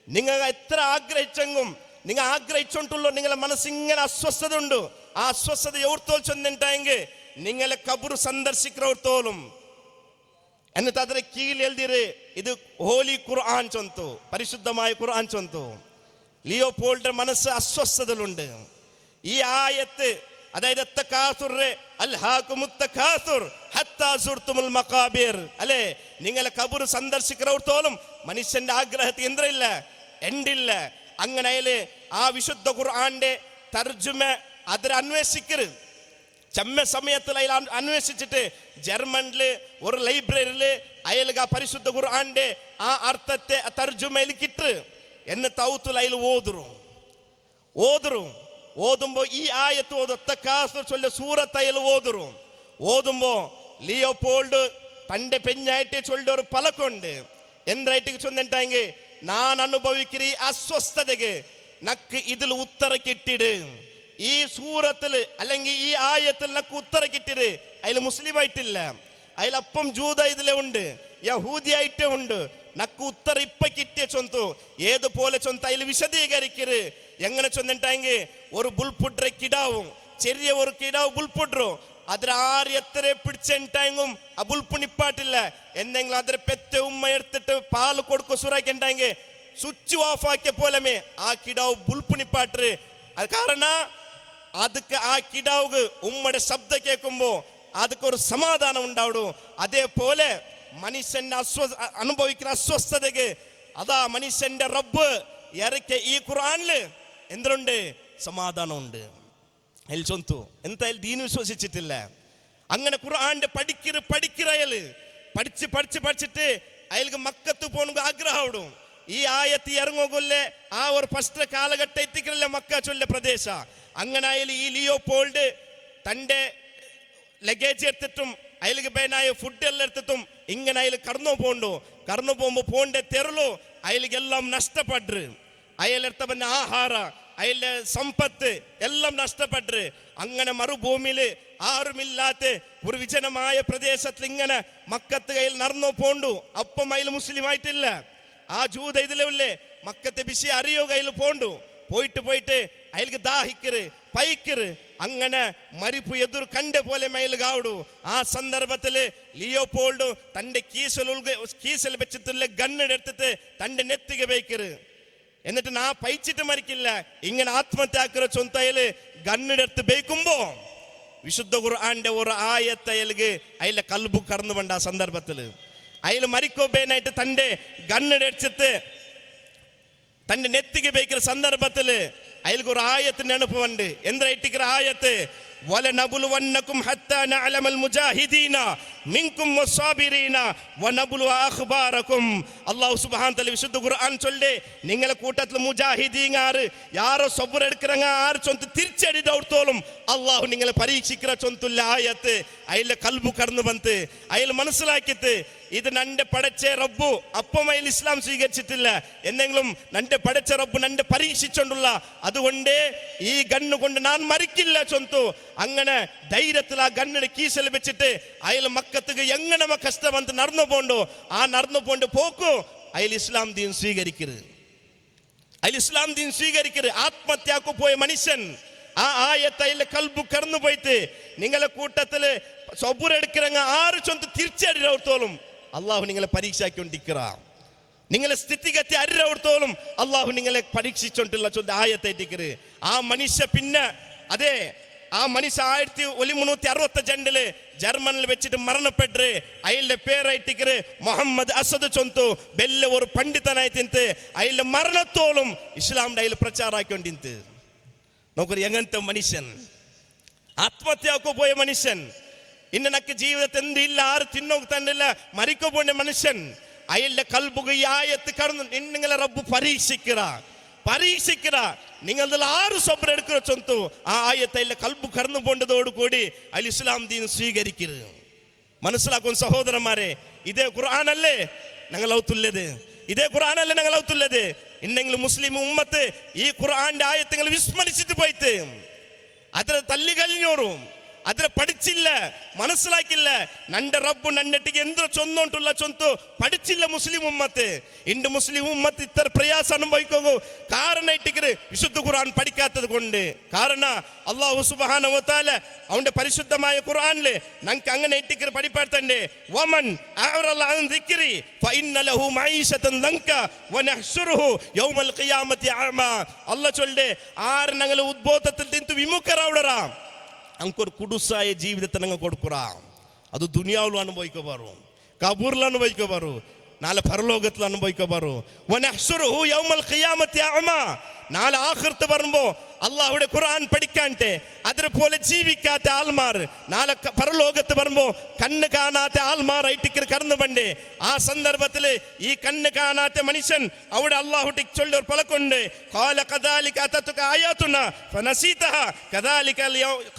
നിങ്ങൾ എത്ര ആഗ്രഹിച്ചെങ്കും നിങ്ങൾ ആഗ്രഹിച്ചോണ്ടുള്ളൂ നിങ്ങളെ മനസ്സിങ്ങനെ അസ്വസ്ഥത ഉണ്ട്. ആ അസ്വസ്ഥത എവർത്തോൽ ചെന്നിട്ടെങ്കിൽ നിങ്ങളെ കബൂർ സന്ദർശിക്കുന്നവർത്തോളും. എന്നിട്ട് അതിന് കീഴിൽ എഴുതിയത് ഇത് ഹോലി ഖുർആൻ ചൊന്തു, പരിശുദ്ധമായ ഖുർആൻ ചൊന്തു. ലിയോപോൾഡ് മനസ്സ് അസ്വസ്ഥതകളുണ്ട്. ഈ ആയത്ത് അതായത് അല്ലെ നിങ്ങളെ കബൂർ സന്ദർശിക്കുന്നവർത്തോളം മനുഷ്യന്റെ ആഗ്രഹത്തിൽ യന്ത്രമില്ല, എണ്ടില്ല. അങ്ങനെ ആ വിശുദ്ധ ഖുർആന്റെ തർജുമ അതിൽ അന്വേഷിക്കരുത്. ചെമ്മ സമയത്തിൽ അയാൾ അന്വേഷിച്ചിട്ട് ജർമ്മനില് ഒരു ലൈബ്രറിയില് അയാൾക്ക് ആ പരിശുദ്ധ ഖുർആന്റെ ആ അർത്ഥത്തെ തർജുമയിൽ കിട്ട് എന്നിട്ട് ഔത്തുൽ അയാൾ ഓതുമ്പോ ഈ ആയത്ത് ചൊല്ല സൂറത്ത് അയാൾ ഓതുമ്പോ ലിയോപോൾഡ് തന്റെ പെഞ്ഞായിട്ട് ചൊല്ല ഒരു പലക്കുണ്ട്. എന്തായിട്ട് ചൊന്നിട്ടെങ്കിൽ ഞാൻ അനുഭവിക്കുന്ന ഈ അസ്വസ്ഥതക്ക് നക്ക് ഇതിൽ ഉത്തര കിട്ടിട്. ഈ സൂറത്തില് അല്ലെങ്കിൽ ഈ ആയത്തിൽ നക്ക് ഉത്തര കിട്ടിട്. അതിൽ മുസ്ലിം ആയിട്ടില്ല, അതിലപ്പം ജൂത ഇതിലെ ഉണ്ട്, യഹൂദിയായിട്ടേ ഉണ്ട്. നക്ക് ഉത്തര ഇപ്പൊ കിട്ടിയ ചൊന്തു ഏതുപോലെ ചൊന്ത അതിൽ വിശദീകരിക്കരുത്. എങ്ങനെ ചൊന്നിട്ടെങ്കിൽ ഒരു ബുൾപുട്ര കിടാവും, ചെറിയ ഒരു കിടാവ് ബുൾപുട്രോ, അതിൽ ആര് എത്ര പിടിച്ചെങ്കിലും ആ ബുൾപ്പ് നിപ്പാട്ടില്ല. എന്തെങ്കിലും അതിൽ പെറ്റ ഉമ്മ എടുത്തിട്ട് പാല് കൊടുക്കോ സുറാക്കിണ്ടെങ്കിൽ സ്വിച്ച് ഓഫ് ആക്കിയ പോലമേ ആ കിടാവ് ബുൾപ്പ് നിപ്പാട്ടര്. അത് കാരണം ಅದಕ್ಕೆ ಆ ಕಿಡಾವ್ಗೆ ಉಮ್ಮಡೆ ಶಬ್ದ ಕೇಳ್ಕೊಂಬೋ ಅದಕ್ಕೆ ഒരു സമാധാനം ഉണ്ടാവും. അതേപോലെ മനുഷ്യന്റെ അനുഭവിക്കുന്ന അസ്വസ്ഥതയ്ക്ക് അതാ മനുഷ്യന്റെ റബ്ബ് ഇറക്കിയ ഈ ഖുർആനില് എന്തുണ്ട്? സമാധാനമുണ്ട്. അതിൽ ചൊന്തു എന്തായാലും ദീൻ വിശ്വസിച്ചിട്ടില്ല. അങ്ങനെ ഖുർആന്റെ പഠിക്കിറയല് പഠിച്ചിട്ട് അയാൾക്ക് മക്കത്ത് പോകണമെങ്കിൽ ആഗ്രഹം. ഈ ആയത്ത് ഇറങ്ങോകൊല്ലേ ആ ഒരു ഫസ്റ്റ് കാലഘട്ടം എത്തിക്കലല്ലേ മക്ക ചൊല്ല പ്രദേശ. അങ്ങനെ അയാൾ ഈ ലിയോപോൾഡ് തൻ്റെ ലഗേജ് എടുത്തിട്ടും അയാൾക്ക് ಬೇನಾയ ഫുഡ് എല്ലാം എടുത്തിട്ടും ഇങ്ങനെ അയാൾ കടന്നു പോകുമ്പോൾ പോണ്ട തെരലു അയാൾക്കെല്ലാം നഷ്ടപ്പെട്ടു. അയാളെടുത്ത പിന്നെ ആഹാര അയാളുടെ സമ്പത്ത് എല്ലാം നഷ്ടപ്പെട്ടു. അങ്ങനെ മറുഭൂമിയിൽ ആരുമില്ലാത്ത ഒരു വിജനമായ പ്രദേശത്തിൽ ഇങ്ങനെ മക്കത്ത് കയ്യിൽ നടന്നു പോണ്ടു. അപ്പം അയാൾ മുസ്ലിം ആയിട്ടില്ല. ആ ജൂത ഇതിലേ മക്കത്തെ ബിസി അറിയോ കയ്യിൽ പോണ്ടു. പോയിട്ട് അയാൾക്ക് ദാഹിക്കര് പൈക്കര്. അങ്ങനെ മരിപ്പ് എതിർ കണ്ട പോലെ മയിൽ കാവടു. ആ സന്ദർഭത്തില് ലിയോപോൾഡ് തന്റെ കീസിൽ വെച്ചിട്ടുള്ള ഗണ്ണെടുത്തിട്ട് തന്റെ നെത്തിക വയ്ക്കര്. എന്നിട്ട് നാ പൈച്ചിട്ട് മരിക്കില്ല, ഇങ്ങനെ ആത്മഹത്യാക്കര ചൊന്തയില് ഗണ്ണെടുത്ത് ബേക്കുമ്പോ വിശുദ്ധ ഖുർആന്റെ ഒരു ആയത്ത് അയാൾക്ക് അയാളുടെ കൽബു കടന്നു വേണ്ട. ആ സന്ദർഭത്തില് അയാൾ മരിക്കോ ബേനായിട്ട് തന്റെ ഗണ്ണെടുത്തിട്ട് തന്റെ നെത്തിക്ക് ബേക്കുന്ന സന്ദർഭത്തില് അയാൾക്ക് ഒരു ആയത്തിന്റെ അനുഭവമുണ്ട്. എന്തായിട്ടിരിക്കുന്ന ആയത്ത്? വലനബുലുവന്നകും ഹത്താ നഅലമൽ മുജാഹിദീന മിൻകും വസ്സാബിരീന വനബുലു അഖ്ബാറകും. അല്ലാഹു സുബ്ഹാനഹു തആല വിശുദ്ധ ഖുർആൻ ചൊല്ലേ, നിങ്ങളെ കൂട്ടത്തിൽ മുജാഹിദീങ്ങാറ് യാരോ സബ്ർ എടുക്കറങ്ങ ആര് ചൊന്ത് തിരിച്ചടിതോർത്തോളും അല്ലാഹു നിങ്ങളെ പരീക്ഷിക്കറ ചൊന്തുല്ല ആയത്ത്. അയാളുടെ കൽബു കടന്നു വന്ന് അയാൾ മനസ്സിലാക്കിയിട്ട് ഇത് നന്റെ പടച്ച റബ്ബു. അപ്പം അയാൾ ഇസ്ലാം സ്വീകരിച്ചിട്ടില്ല, എന്തെങ്കിലും നന്റെ പടച്ച റബ്ബു നന്റെ പരീക്ഷിച്ചോണ്ടുള്ള, അതുകൊണ്ട് ഈ ഗണ്ണ് കൊണ്ട് ഞാൻ മരിക്കില്ല ചൊന്തു. അങ്ങനെ ധൈര്യത്തിൽ ആ ഗണ്ണിന്റെ കീശൽ വെച്ചിട്ട് അയാൾ മക്കത്തുക്ക് എങ്ങനെ കഷ്ടവന്ന് നടന്നു പോണ്ടോ ആ നടന്നു പോണ്ട് പോക്കു അയാൾ ഇസ്ലാം ദീൻ സ്വീകരിക്കരുത്. ആത്മഹത്യാക്കു പോയ മനുഷ്യൻ ആ ആയത്ത് അയാളുടെ കൽബു കടന്നു പോയിട്ട് നിങ്ങളെ കൂട്ടത്തില് സബൂറെടുക്കിറങ്ങ ആറ് ചൊന്ത് തിരിച്ചടിയോർത്തോളും അള്ളാഹു നിങ്ങളെ പരീക്ഷാക്കൊണ്ടിരിക്കുക. നിങ്ങളെ സ്ഥിതിഗതി അരിയോർത്തോളും അള്ളാഹു നിങ്ങളെ പരീക്ഷിച്ചോണ്ടുള്ള ചൊന്ത് ആയത്തേറ്റിക്കരുത്. ആ മനുഷ്യ പിന്നെ അതെ ആ മനുഷ്യ 1362 ജർമ്മനിൽ വെച്ചിട്ട് മരണപ്പെട്ടു. അയാളുടെ പേരായിട്ടിക്കര് മുഹമ്മദ് അസദ് ചൊന്തു. വലിയ ഒരു പണ്ഡിതനായി തിന്ത് അയാളുടെ മരണത്തോളം ഇസ്ലാമിന്റെ അയാൾ പ്രചാരാക്കൊണ്ടിന്ത്. നോക്കൂ എങ്ങനത്തെ മനുഷ്യൻ, ആത്മഹത്യാക്കു പോയ മനുഷ്യൻ, ഇന്ന് നക്ക് ജീവിതത്തിൽ എന്തില്ല ആറ് തിന്നോക്ക് തന്നില്ല മരിക്കു പോയ മനുഷ്യൻ അയാളുടെ കൽബുക ഈ ആയത്ത് കടന്നു. നിങ്ങളെ റബ്ബ് പരീക്ഷിക്കറ നിങ്ങൾ ആറ് സബ്ര എടുക്കുന്ന ചൊന്തു ആ ആയത്തയിലെ കൽബു കടന്നു പോണ്ടതോടുകൂടി അൽ ഇസ്ലാം ദീൻ സ്വീകരിക്കരുത്. മനസ്സിലാക്കും സഹോദരന്മാരെ, ഇതേ ഖുർആനല്ലേ ഞങ്ങൾ ഔത്തുള്ളത്, ഇതേ ഖുർആനല്ലേ ഞങ്ങൾ ഔത്തുള്ളത്. ഇന്നെങ്കിലും മുസ്ലിം ഉമ്മത്ത് ഈ ഖുർആന്റെ ആയത്തുകൾ വിസ്മരിച്ചിട്ട് പോയിട്ട് അതിൽ തല്ലി കഴിഞ്ഞോറും അതിനെ പഠിച്ചില്ല, മനസ്സിലാക്കില്ല. നന്റെ റബ്ബു നന്നെട്ടിക്ക് എന്ത് ചൊന്നോണ്ടുള്ള ചൊന്തു പഠിച്ചില്ല മുസ്ലിം ഉമ്മത്ത്. ഇണ്ട് മുസ്ലിം ഉമ്മത്ത് ഇത്ര പ്രയാസം അനുഭവിക്കൂ. കാരണം ഇട്ടിക്കര് വിശുദ്ധ ഖുർആൻ പഠിക്കാത്തത് കൊണ്ട്. കാരണം അല്ലാഹു സുബ്ഹാനഹു വ തആല അവന്റെ പരിശുദ്ധമായ ഖുർആനില് ഞങ്ങൾക്ക് അങ്ങനെ ഇട്ടിക്കര് പഠിപ്പാടത്തണ്ടേ. വമൻ അഅറള അൻ ദിക്രി ഫഇന്ന ലഹു മഈശതൻ ലങ്ക വനഹ്ശുറുഹു യൗമൽ ഖിയാമത്തി അഅമാ. അല്ലാഹു ചൊല്ലെ ആര് ഞങ്ങളെ ഉദ്ബോധത്തിൽ തിന്തു വിമുഖരാവടറാ ಅಂಕೋರು ಕುಡುಸಾಯ ಜೀವಿತ ನಂಗೆ ಕೊಡ್ಕುರ. ಅದು ದುನಿಯಾವ್ಲು ಅನುಭವಿಕೋಬಾರು, ಕಬೂರ್ಲು ಅನುಭವಿಕೋಬಾರು, ನಾಳೆ ಪರಲೋಕತ್ಲು ಅನುಭವಿಕೋಬಾರು. ವನಹ್ಶುರುಹು ಯೌಮಲ್ ഖിയാമത്തി അഅമാ. നാളെ ആഖിറത്ത് വരുമ്പോ അള്ളാഹുടെ ഖുർആൻ പഠിക്കാണ്ട് അതേപോലെ ജീവിക്കാത്ത ആൾമാർ നാളെ പരലോകത്ത് വരുമ്പോ കണ്ണ് കാണാത്ത ആൾമാരായിട്ട് കടന്നു പണ്ടേ. ആ സന്ദർഭത്തില് ഈ കണ്ണ് കാണാത്ത മനുഷ്യൻ അവിടെ അള്ളാഹുട്ടി ചൊല്ലൊരു പലക്കുണ്ട്. ഖാല കദാലിക അതതുക ആയാതുനാ ഫനസീതഹ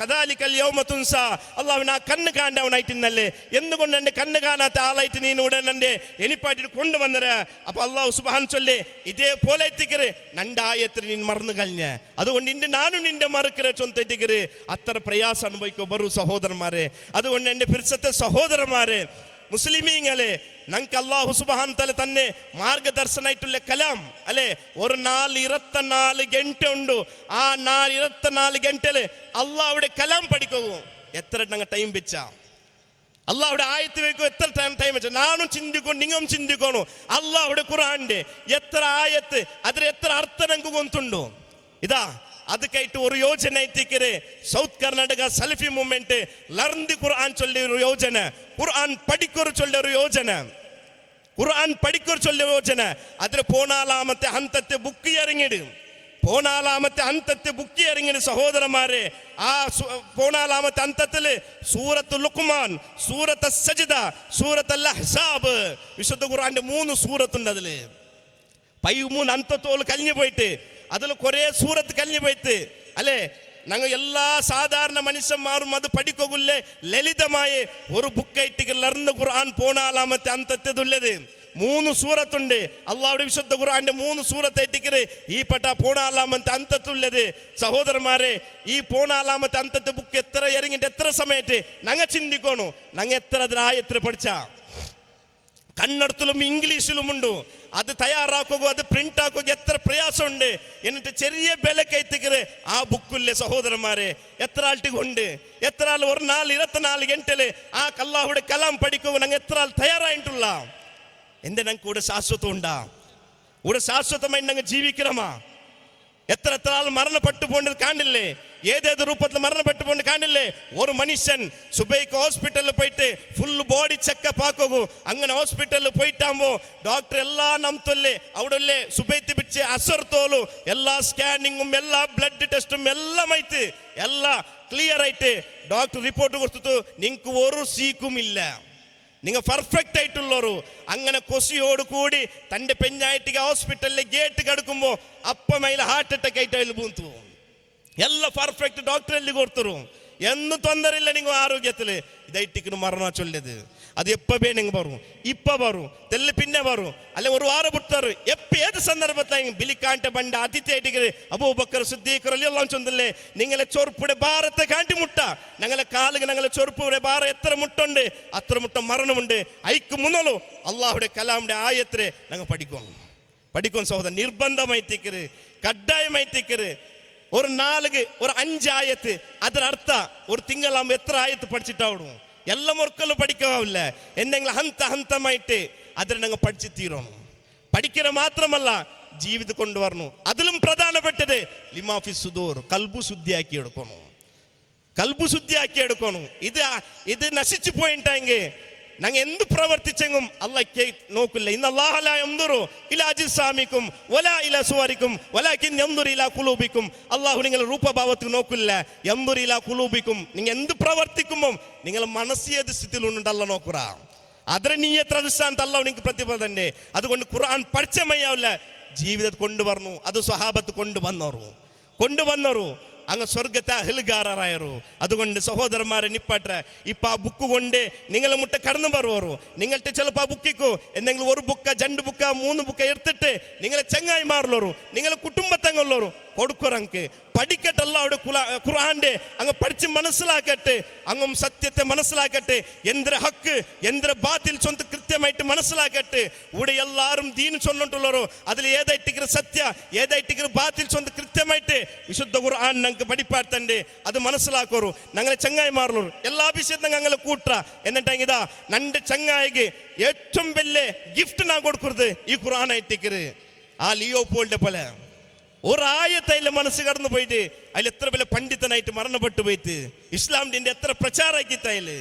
കദാലികൽ യൗമ തുൻസാ. അള്ളാഹു നാ കണ്ണ് കാണാവനായിട്ടിന്നല്ലേ, എന്തുകൊണ്ട് എന്റെ കണ്ണ് കാണാത്ത ആളായിട്ട് നീ ഉടനെ എനിപ്പായിട്ട് കൊണ്ടുവന്നര. അപ്പൊ അള്ളാഹു സുബ്ഹാൻ ചൊല്ലേ ഇതേപോലെ എത്തിക്കര് നണ്ടായത്തിന് നീ മറന്നു കഴിഞ്ഞ. അതുകൊണ്ട് ഇന്ന് ഞാനും നിന്റെ മറക്കരെ ചൊന്തിട്ടിക്കര് അത്ര പ്രയാസം അനുഭവിക്കോ ബറു സഹോദരന്മാരെ. അതുകൊണ്ട് എൻ്റെ പിരിസത്തെ സഹോദരന്മാരെ, മുസ്ലിമീങ്ങളെ, ഞങ്ങൾക്ക് അല്ലാഹു സുബ്ഹാനഹു തആല തന്നെ മാർഗദർശനായിട്ടുള്ള കലാം അല്ലെ. ഒരു 24 ഗಂಟೆ ഉണ്ട്. ആ 24 ഗಂಟೆല് അള്ളാഹുടെ കലാം പഠിക്കൂ. എത്ര ഞങ്ങൾ ടൈം വെച്ചാ അള്ളാഹുടെ ആയത്ത് വെക്കോ, എത്ര ടൈം വെച്ചാൽ നാനും ചിന്തിക്കണം, നിങ്ങളും ചിന്തിക്കണം. അള്ളാഹുടെ ഖുർആന്റെ എത്ര ആയത്ത്, അതിൽ എത്ര അർത്ഥം ഞങ്ങൾക്ക് ಗೊತ್ತುಂಟು. ഇതാ ಅದಕ್ಕಾയിട്ട് ഒരു ಯೋಜನೆ ಐತಿಕರೆ. ಸೌತ್ ಕರ್ನಾಟಕ ಸಲ್ಫಿ ಮೂವ್ಮೆಂಟ್ ಲರ್ನ್ ഖുർആൻ ചൊല്ലിയ ഒരു യോജന, ഖുർആൻ പഠിക്കൊരു ചൊല്ലിയ ഒരു യോജന, ഖുർആൻ പഠിക്കൊരു ചൊല്ലിയ യോജന. അതിൽ 14ാമത്തെ ഹന്തത്തെ ബുക്ക് ഇറങ്ങിയിടും. 14ാമത്തെ ഹന്തത്തെ ബുക്ക് ഇറങ്ങിയ സഹോദരന്മാരെ, ആ 14ാമത്തെ ഹന്തത്തില് സൂറത്ത് ലുഖ്മാൻ, സൂറത്ത് സജ്ദ, സൂറത്ത് അൽ അഹ്സാബ്, വിശുദ്ധ ഖുർആന്റെ 3 സൂറത്തുണ്ട്. അതില് 13 ഹന്തത്തോള് കഴിഞ്ഞു പോയിട്ട് അതിൽ കുറേ സൂറത്ത് കഴിഞ്ഞു പോയിട്ട് അല്ലേ. ഞങ്ങൾ എല്ലാ സാധാരണ മനുഷ്യന്മാരും അത് പഠിക്കുകയില്ലേ. ലളിതമായ ഒരു ബുക്കായിട്ട് ലർന്ന് ഖുർആൻ 14ാമത്തെ ഹന്തത്തുള്ളത് 3 സൂറത്തുണ്ട്. അള്ളാഹുടെ വിശുദ്ധ ഖുർആന്റെ 3 സൂറത്തായിട്ടിക്കര് ഈ പെട്ട 14ാമത്തെ ഹന്തത്തുള്ളത്. സഹോദരന്മാരെ, ഈ 14ാമത്തെ ഹന്തത്തെ ബുക്ക് എത്ര ഇറങ്ങിട്ട് എത്ര സമയത്ത് ഞങ്ങൾ ചിന്തിക്കണു. ഞങ്ങൾ എത്ര അതിനായത്ര പഠിച്ച കന്നഡത്തിലും ഇംഗ്ലീഷിലുമുണ്ട്. അത് തയ്യാറാക്കുക, അത് പ്രിന്റ് ആക്കുക എത്ര പ്രയാസമുണ്ട്. എന്നിട്ട് ചെറിയ വിലക്കയത്തിക്കര് ആ ബുക്കില്ലേ സഹോദരന്മാരെ. എത്ര ആൾട്ടികൊണ്ട് എത്ര ആൾ ഒരു 24 ഗಂಟೆല് ആ അല്ലാഹുടെ കലാം പഠിക്കുക ഞങ്ങൾ എത്ര ആൾ തയ്യാറായിട്ടുള്ള. എന്താ ഞങ്ങൾക്ക് ഇവിടെ ശാശ്വതം ഉണ്ടാ? ഇവിടെ ശാശ്വതമായി ഞങ്ങൾ ജീവിക്കണമാ? എത്ര ആൾ മരണപ്പെട്ടു പോകേണ്ടത് കാണില്ലേ? ഏതേത് രൂപത്തിൽ മരണപ്പെട്ടു പോകേണ്ടത് കാണില്ലേ? ഒരു മനുഷ്യൻ സുബൈക്ക് ഹോസ്പിറ്റലിൽ പോയിട്ട് ഫുൾ ബോഡി ചെക്കപ്പ് ആക്കൂ. അങ്ങനെ ഹോസ്പിറ്റലിൽ പോയിട്ടാകുമ്പോ ഡോക്ടർ എല്ലാ നമ്പല്ലേ അവിടെ സുബൈത്ത് പിടിച്ച് അസർത്തോളൂ എല്ലാ സ്കാനിങ്ങും എല്ലാ ബ്ലഡ് ടെസ്റ്റും എല്ലാം ആയിട്ട് എല്ലാ ക്ലിയർ ആയിട്ട് ഡോക്ടർ റിപ്പോർട്ട് കൊടുത്തിട്ട് നിങ്ങൾക്ക് ഒരു സീക്കും ഇല്ല, നിങ്ങൾ പെർഫെക്റ്റ് ആയിട്ടുള്ളവരു. അങ്ങനെ കൊസിയോട് കൂടി തൻ്റെ പെഞ്ഞായിട്ട് ഹോസ്പിറ്റലിലെ ഗേറ്റ് കടക്കുമ്പോൾ അപ്പമയിൽ ഹാർട്ട് അറ്റാക്ക് ആയിട്ട് അതിൽ പൂന്തു. എല്ലാം പെർഫെക്റ്റ് ഡോക്ടർ എല്ലാം കൊടുത്തരും. എന്നും ತೊಂದರೆಯಿಲ್ಲ നിങ്ങൾ ആരോഗ്യത്തില്. ഇതായിട്ടിരിക്കുന്നു മരണ ചൊല്ലത്. അത് എപ്പ വേണമെങ്കിൽ വരും, ഇപ്പ വരും, തെല്ല പിന്നെ വരും, അല്ലെ ഒരു വാരം വിട്ടാറ് എപ്പ ഏത് സന്ദർഭത്തിലായെങ്കിലും ബിലിക്കാന്റെ ബണ്ട അതിഥിയായിട്ട് അബൂബക്കർ സിദ്ദീഖ് റളിയല്ലാഹു അൻഹു ചൊല്ലല്ലേ, നിങ്ങളെ ചൊറുപ്പുടെ ഭാരത്തെ കാട്ടി മുട്ട, ഞങ്ങളെ കാലുകൾ ഞങ്ങളെ ചൊറുപ്പുടെ ഭാരം എത്ര മുട്ടുണ്ട് അത്ര മുട്ട മരണമുണ്ട്. അയക്ക് മുന്നോളൂ അള്ളാഹുടെ കലാമിന്റെ ആയത്തിനെ ഞങ്ങൾ പഠിക്കും സഹോദരൻ. നിർബന്ധമായിട്ടിക്കര്, കഡ്ഡായമായിട്ടിക്കര്. ഒരു 5 ആയത്ത് അതിനർത്ഥ ഒരു തിങ്കളാകുമ്പോൾ എത്ര ആയത്ത് പഠിച്ചിട്ടാവും? എല്ലാം ഒരിക്കലും പഠിക്കാവില്ല. എന്തെങ്കിലും ഹന്തമായിട്ട് അതിനെ ഞങ്ങൾ പഠിച്ചു തീരണം. പഠിക്കുക മാത്രമല്ല ജീവിതം കൊണ്ടുവരണം. അതിലും പ്രധാനപ്പെട്ടത് ലിമാഫി സുദൂർ, കൽബു ശുദ്ധിയാക്കി എടുക്കണം. ഇത് നശിച്ചു പോയിട്ടെങ്കിൽ ഞങ്ങൾ എന്ത് പ്രവർത്തിച്ചെങ്കും അള്ളാഹ് നോക്കില്ല. ഇന്ന് അല്ലാഹു ലാ യൻദുറു ഇലാ അജ്സാമിക്കും വലാ ഇലാ സുവരിക്കും വലാകിൻ യൻദുറു ഇലാ ഖുലൂബിക്കും. അള്ളാഹു നിങ്ങളുടെ രൂപഭാവത്തിൽ നോക്കില്ല. യൻദുറു ഇലാ ഖുലൂബിക്കും, നിങ്ങൾ എന്ത് പ്രവർത്തിക്കുമ്പോൾ നിങ്ങൾ മനസ്സേത് സ്ഥിതിയിലുണ്ടല്ല നോക്കുക. അതിന് നീ എത്ര അടിസ്ഥാനത്ത് അള്ളാഹു നിങ്ങൾക്ക് പ്രതിഫലം. അതുകൊണ്ട് ഖുർആൻ പഠിച്ചമയ്യാവില്ല, ജീവിതത്തിൽ കൊണ്ടുവന്നു. അത് സ്വഹാബത്ത് കൊണ്ടുവന്നോರು അങ്ങ് സ്വർഗത്തെ അഹ്ലുകാരായರು. അതുകൊണ്ട് സഹോദരന്മാരെ നിപ്പാട്ടെ, ഇപ്പം ആ ബുക്ക് കൊണ്ട് നിങ്ങൾ മുട്ട കടന്നു പറയുവോ? നിങ്ങളുടെ ചിലപ്പോൾ ആ ബുക്കിക്കോ എന്തെങ്കിലും ഒരു ബുക്ക 2 ബുക്ക 3 ബുക്ക എടുത്തിട്ട് നിങ്ങളെ ചെങ്ങായി മാറുള്ളൂ, നിങ്ങളെ കുടുംബത്തങ്ങളുള്ളൂ കൊടുക്കുറങ്ങ് പഠിക്കട്ടല്ല. അവിടെ ഖുർആന്റെ അങ്ങ് പഠിച്ച് മനസ്സിലാക്കട്ടെ, അങ്ങും സത്യത്തെ മനസ്സിലാക്കട്ടെ, എന്തൊരു ഹക്ക് എന്തൊരു ബാത്തിൽ സ്വന്തം കൃത്യമായിട്ട് മനസ്സിലാക്കട്ടെ. ഇവിടെ എല്ലാവരും ദീൻ ചൊല്ലിട്ടുള്ളവരോ അതിൽ ഏതായിട്ടിരിക്കുന്ന സത്യ ഏതായിട്ടിരിക്കുന്ന ബാത്തിൽ സ്വന്തം കൃത്യമായിട്ട് വിശുദ്ധ ഖുർആൻ ഞങ്ങൾക്ക് പഠിപ്പാടുത്തണ്ട്. അത് മനസ്സിലാക്കോರು ഞങ്ങളെ ചങ്ങായി മാറുള്ളൂ. എല്ലാ വിഷയത്തും ഞങ്ങളെ കൂട്ട. എന്നിട്ടെങ്കിൽ ഇതാ നന്റെ ചങ്ങായിക്ക് ഏറ്റവും വലിയ ഗിഫ്റ്റ് ഞാൻ കൊടുക്കുന്നത് ഈ ഖുർആൻ ആയിട്ടിരിക്കുന്നത്. ആ ലിയോപോൾഡ് പോലെ ഒരു ആയത്തയിലെ മനസ്സ് കടന്നു പോയിട്ട് അതിൽ എത്ര വലിയ പണ്ഡിതനായിട്ട് മരണപ്പെട്ടു പോയിട്ട് ഇസ്ലാമിന്റെ എത്ര പ്രചാരക്കിത്തയില്.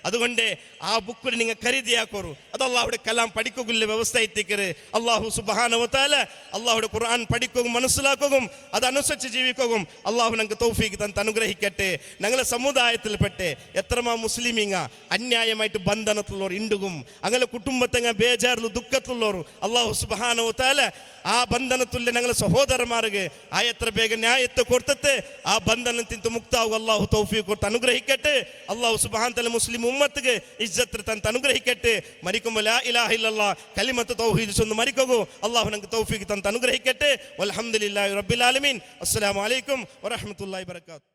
അതുകൊണ്ട് ആ ബുക്കിൽ നിങ്ങൾ ഖരീദിയാക്കോറു. അത് അള്ളാഹുടെ കലാം പഠിക്കുകയില്ല വ്യവസ്ഥ എത്തിക്കര്. അള്ളാഹു സുബ്ഹാനഹു വ തആല അള്ളാഹുടെ ഖുർആൻ പഠിക്കുകയും മനസ്സിലാക്കുകയും അതനുസരിച്ച് ജീവിക്കുകയും അള്ളാഹു ഞങ്ങൾക്ക് തൗഫീഖ് തന്ന് അനുഗ്രഹിക്കട്ടെ. ഞങ്ങളെ സമുദായത്തിൽപ്പെട്ട് എത്രമാ മുസ്ലിമീങ്ങ അന്യായമായിട്ട് ബന്ധനത്തിലുള്ളവർ ഇണ്ടുകും അങ്ങനെ കുടുംബത്തെങ്ങ ബേജാറിൽ ദുഃഖത്തിലുള്ളവർ അള്ളാഹു സുബ്ഹാനഹു വ തആല ആ ಬಂಧನತುಲ್ಯ ഞങ്ങളെ സഹോദരന്മാർക്ക് എത്ര ಬೇಗ ನ್ಯಾಯത്തെ കൊടുത്തിട്ട് ആ ബന്ധനത്തിൽ മുക്താവും അള്ളാഹു തൗഫീഖ് കൊടുത്ത് അനുഗ്രഹിക്കട്ടെ. അള്ളാഹു സുബ്ഹാനഹു വ തആല മുസ്ലിം ഉമ്മത്തിക്ക് ഇജ്ജത്ത് തൻ അനുഗ്രഹിക്കട്ടെ. മരിക്കുമ്പോൾ ലാ ഇലാഹ ഇല്ലല്ലാഹ് കലിമത്ത് തൗഹീദ് ചൊന്ന് മരിക്കൂ. അല്ലാഹു നമുക്ക് തൗഫീഖ് തൻ അനുഗ്രഹിക്കട്ടെ. വൽഹംദുലില്ലാഹി റബ്ബിൽ ആലമീൻ. അസ്സലാമു അലൈക്കും വറഹ്മത്തുള്ളാഹി വബറകാതുഹു.